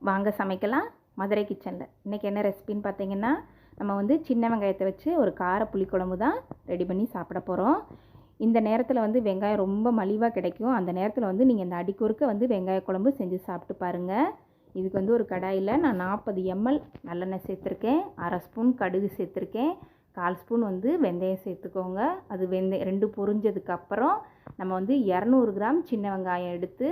வாங்க சமைக்கலாம் மதுரை கிச்சனில். இன்றைக்கி என்ன ரெசிபின்னு பார்த்தீங்கன்னா, நம்ம வந்து சின்ன வெங்காயத்தை வச்சு ஒரு கார புளிக்குழம்பு தான் ரெடி பண்ணி சாப்பிட போகிறோம். இந்த நேரத்தில் வந்து வெங்காயம் ரொம்ப மலிவாக கிடைக்கும். அந்த நேரத்தில் வந்து நீங்கள் இந்த அடிக்குறுக்க வந்து வெங்காய குழம்பு செஞ்சு சாப்பிட்டு பாருங்கள். இதுக்கு வந்து ஒரு கடாயில் நான் 40 ml நல்லெண்ணெய் சேர்த்துருக்கேன், 1/2 ஸ்பூன் கடுகு சேர்த்துருக்கேன், 1/4 ஸ்பூன் வந்து வெந்தயம் சேர்த்துக்கோங்க. அது ரெண்டு பொரிஞ்சதுக்கப்புறம் நம்ம வந்து 200 கிராம் சின்ன வெங்காயம் எடுத்து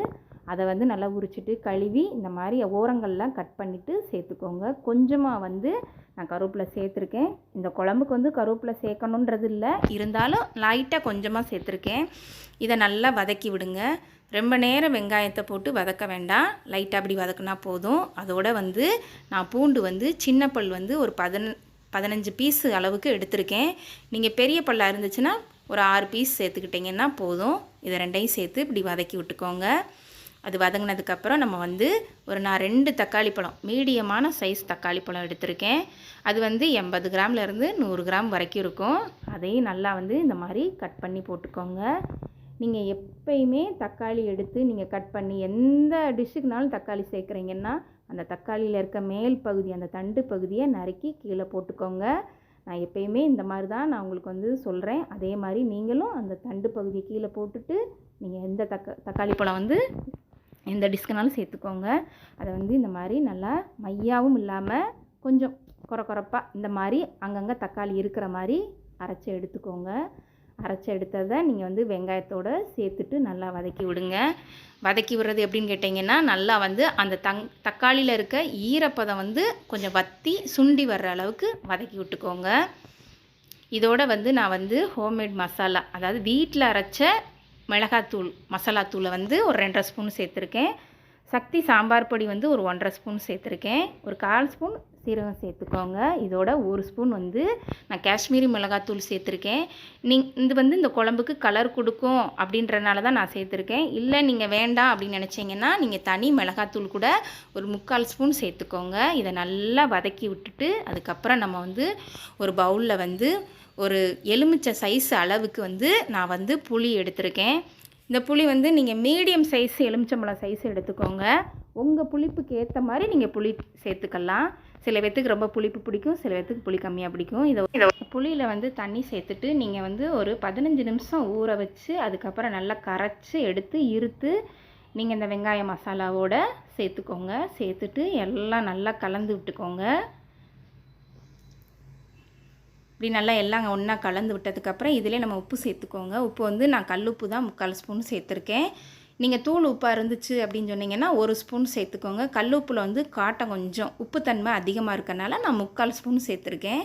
அதை வந்து நல்லா உரிச்சிட்டு கழுவி இந்த மாதிரி ஓரங்கள்லாம் கட் பண்ணிவிட்டு சேர்த்துக்கோங்க. கொஞ்சமாக வந்து நான் கருவேப்பிலை சேர்த்துருக்கேன். இந்த குழம்புக்கு வந்து கருவேப்பிலை சேர்க்கணுன்றது இல்லை, இருந்தாலும் லைட்டாக கொஞ்சமாக சேர்த்துருக்கேன். இதை நல்லா வதக்கி விடுங்க. ரொம்ப நேரம் வெங்காயத்தை போட்டு வதக்க வேண்டாம், லைட்டாக அப்படி வதக்குனா போதும். அதோட வந்து நான் பூண்டு வந்து சின்ன பல் வந்து ஒரு 15 பீஸ் அளவுக்கு எடுத்திருக்கேன். நீங்கள் பெரிய பல்லாக இருந்துச்சுன்னா ஒரு 6 பீஸ் சேர்த்துக்கிட்டிங்கன்னா போதும். இதை ரெண்டையும் சேர்த்து இப்படி வதக்கி விட்டுக்கோங்க. அது வதங்கினதுக்கப்புறம் நம்ம வந்து நான் 2 தக்காளி பழம், மீடியமான சைஸ் தக்காளி பழம் எடுத்திருக்கேன். அது வந்து 80 கிராம்லேருந்து 100 கிராம் வரைக்கும் இருக்கும். அதையும் நல்லா வந்து இந்த மாதிரி கட் பண்ணி போட்டுக்கோங்க. நீங்கள் எப்பயுமே தக்காளி எடுத்து நீங்கள் கட் பண்ணி எந்த டிஷ்ஷுக்குனாலும் தக்காளி சேர்க்குறீங்கன்னா அந்த தக்காளியில் இருக்க மேல் பகுதி, அந்த தண்டு பகுதியை நறுக்கி கீழே போட்டுக்கோங்க. நான் எப்பயுமே இந்த மாதிரி தான் நான் உங்களுக்கு வந்து சொல்கிறேன். அதே மாதிரி நீங்களும் அந்த தண்டு பகுதியை கீழே போட்டுட்டு நீங்கள் எந்த தக்காளி பழம் வந்து எந்த டிஷ்க்குனாலும் சேர்த்துக்கோங்க. அதை வந்து இந்த மாதிரி நல்லா மையாவும் இல்லாமல் கொஞ்சம் கொரப்பாக இந்த மாதிரி அங்கங்கே தக்காளி இருக்கிற மாதிரி அரைச்சி எடுத்துக்கோங்க. அரைச்சி எடுத்ததை நீங்கள் வந்து வெங்காயத்தோடு சேர்த்துட்டு நல்லா வதக்கி விடுங்க. வதக்கி விடுறது எப்படின்னு கேட்டிங்கன்னா, நல்லா வந்து அந்த தக்காளியில் இருக்க ஈரப்பதம் வந்து கொஞ்சம் வற்றி சுண்டி வர்ற அளவுக்கு வதக்கி விட்டுக்கோங்க. இதோடு வந்து நான் வந்து ஹோம்மேட் மசாலா, அதாவது வீட்டில் அரைச்ச மிளகாத்தூள் மசாலாத்தூளை வந்து ஒரு 2.5 ஸ்பூன் சேர்த்துருக்கேன். சக்தி சாம்பார் பொடி வந்து ஒரு 1.5 ஸ்பூன் சேர்த்துருக்கேன். ஒரு 1/4 ஸ்பூன் சீரகம் சேர்த்துக்கோங்க. இதோட 1 ஸ்பூன் வந்து நான் காஷ்மீரி மிளகாத்தூள் சேர்த்துருக்கேன். இது வந்து இந்த குழம்புக்கு கலர் கொடுக்கும் அப்படின்றனால தான் நான் சேர்த்துருக்கேன். இல்லை நீங்கள் வேண்டாம் அப்படின்னு நினச்சிங்கன்னா நீங்கள் தனி மிளகாத்தூள் கூட ஒரு 3/4 ஸ்பூன் சேர்த்துக்கோங்க. இதை நல்லா வதக்கி விட்டுட்டு அதுக்கப்புறம் நம்ம வந்து ஒரு பவுலில் வந்து ஒரு எலுமிச்சை சைஸ் அளவுக்கு வந்து நான் வந்து புளி எடுத்திருக்கேன். இந்த புளி வந்து நீங்கள் மீடியம் சைஸ் எலுமிச்சம்பழம் சைஸ் எடுத்துக்கோங்க. உங்கள் புளிப்புக்கு ஏற்ற மாதிரி நீங்கள் புளி சேர்த்துக்கலாம். சில பேர்த்துக்கு ரொம்ப புளிப்பு பிடிக்கும், சில பேர்த்துக்கு புளி கம்மியாக பிடிக்கும். இதை புளியில் வந்து தண்ணி சேர்த்துட்டு நீங்கள் வந்து ஒரு 15 நிமிஷம் ஊற வச்சு அதுக்கப்புறம் நல்லா கரைச்சி எடுத்து இருத்து நீங்கள் இந்த வெங்காய மசாலாவோட சேர்த்துக்கோங்க. சேர்த்துட்டு எல்லாம் நல்லா கலந்து விட்டுக்கோங்க. இப்படி நல்லா எல்லாம் ஒன்றா கலந்து விட்டதுக்கப்புறம் இதிலே நம்ம உப்பு சேர்த்துக்கோங்க. உப்பு வந்து நான் கல்லுப்பு தான் 3/4 ஸ்பூன் சேர்த்துருக்கேன். நீங்கள் தூள் உப்பாக இருந்துச்சு அப்படின்னு சொன்னீங்கன்னா 1 ஸ்பூன் சேர்த்துக்கோங்க. கல்லுப்பில் வந்து காட்டம் கொஞ்சம் உப்புத்தன்மை அதிகமாக இருக்கனால நான் 3/4 ஸ்பூன் சேர்த்துருக்கேன்.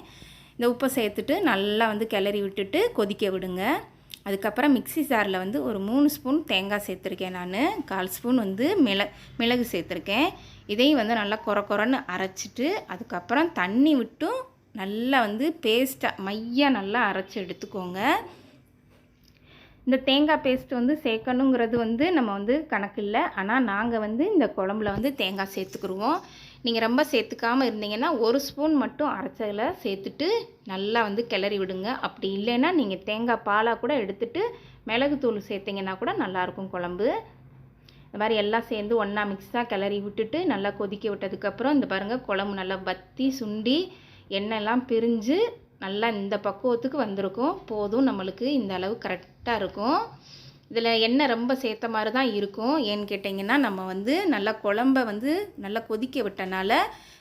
இந்த உப்பை சேர்த்துட்டு நல்லா வந்து கிளறி விட்டுட்டு கொதிக்க விடுங்க. அதுக்கப்புறம் மிக்ஸி ஜாரில் வந்து ஒரு 3 ஸ்பூன் தேங்காய் சேர்த்துருக்கேன். நான் 1/4 ஸ்பூன் வந்து மிளகு சேர்த்துருக்கேன். இதையும் வந்து நல்லா கொரன்னு அரைச்சிட்டு அதுக்கப்புறம் தண்ணி விட்டும் நல்லா வந்து பேஸ்ட்டாக மையாக நல்லா அரைச்சி எடுத்துக்கோங்க. இந்த தேங்காய் பேஸ்ட் வந்து சேர்க்கணுங்கிறது வந்து நம்ம வந்து கணக்கு இல்லை, ஆனால் நாங்கள் வந்து இந்த குழம்புல வந்து தேங்காய் சேர்த்துக்குருவோம். நீங்கள் ரொம்ப சேர்த்துக்காமல் இருந்தீங்கன்னா 1 ஸ்பூன் மட்டும் அரைச்சதில் சேர்த்துட்டு நல்லா வந்து கிளறி விடுங்க. அப்படி இல்லைன்னா நீங்கள் தேங்காய் பாலாக கூட எடுத்துகிட்டு மிளகுத்தூள் சேர்த்திங்கன்னா கூட நல்லாயிருக்கும் குழம்பு. இந்த மாதிரி எல்லாம் சேர்ந்து ஒன்றா மிக்ஸாக கிளறி விட்டுட்டு நல்லா கொதிக்க விட்டதுக்கப்புறம் இந்த பாருங்கள் குழம்பு நல்லா வற்றி சுண்டி எண்ணெய்லாம் பிரிஞ்சு நல்லா இந்த பக்குவத்துக்கு வந்திருக்கும். போதும், நம்மளுக்கு இந்த அளவு கரெக்டாக இருக்கும். இதில் எண்ணெய் ரொம்ப சேர்த்த மாதிரி தான் இருக்கும். ஏன்னு கேட்டிங்கன்னா நம்ம வந்து நல்லா குழம்ப வந்து நல்லா கொதிக்க விட்டனால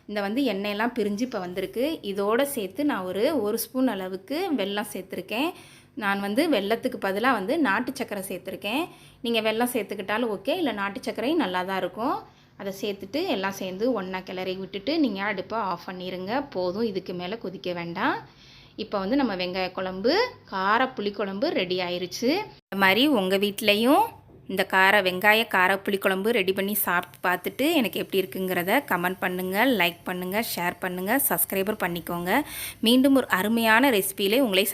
இந்த வந்து எண்ணெயெல்லாம் பிரிஞ்சு இப்போ வந்திருக்கு. இதோடு சேர்த்து நான் ஒரு ஸ்பூன் அளவுக்கு வெல்லம் சேர்த்துருக்கேன். நான் வந்து வெல்லத்துக்கு பதிலாக வந்து நாட்டு சர்க்கரை சேர்த்துருக்கேன். நீங்கள் வெல்லம் சேர்த்துக்கிட்டாலும் ஓகே, இல்லை நாட்டு சர்க்கரையும் நல்லா தான் இருக்கும். அதை சேர்த்துட்டு எல்லாம் சேர்ந்து ஒன்றா கிளறி விட்டுட்டு நீங்கள் அடுப்பை ஆஃப் பண்ணிடுங்க. போதும், இதுக்கு மேலே கொதிக்க வேண்டாம். இப்போ வந்து நம்ம வெங்காய குழம்பு கார புளிக்குழம்பு ரெடி ஆயிடுச்சு. இந்த மாதிரி உங்கள் வீட்லேயும் இந்த வெங்காய கார புளிக்குழம்பு ரெடி பண்ணி சாப்பிட்டு பார்த்துட்டு எனக்கு எப்படி இருக்குங்கிறத கமெண்ட் பண்ணுங்கள், லைக் பண்ணுங்கள், ஷேர் பண்ணுங்கள், சப்ஸ்கிரைபர் பண்ணிக்கோங்க. மீண்டும் ஒரு அருமையான ரெசிபியிலே உங்களை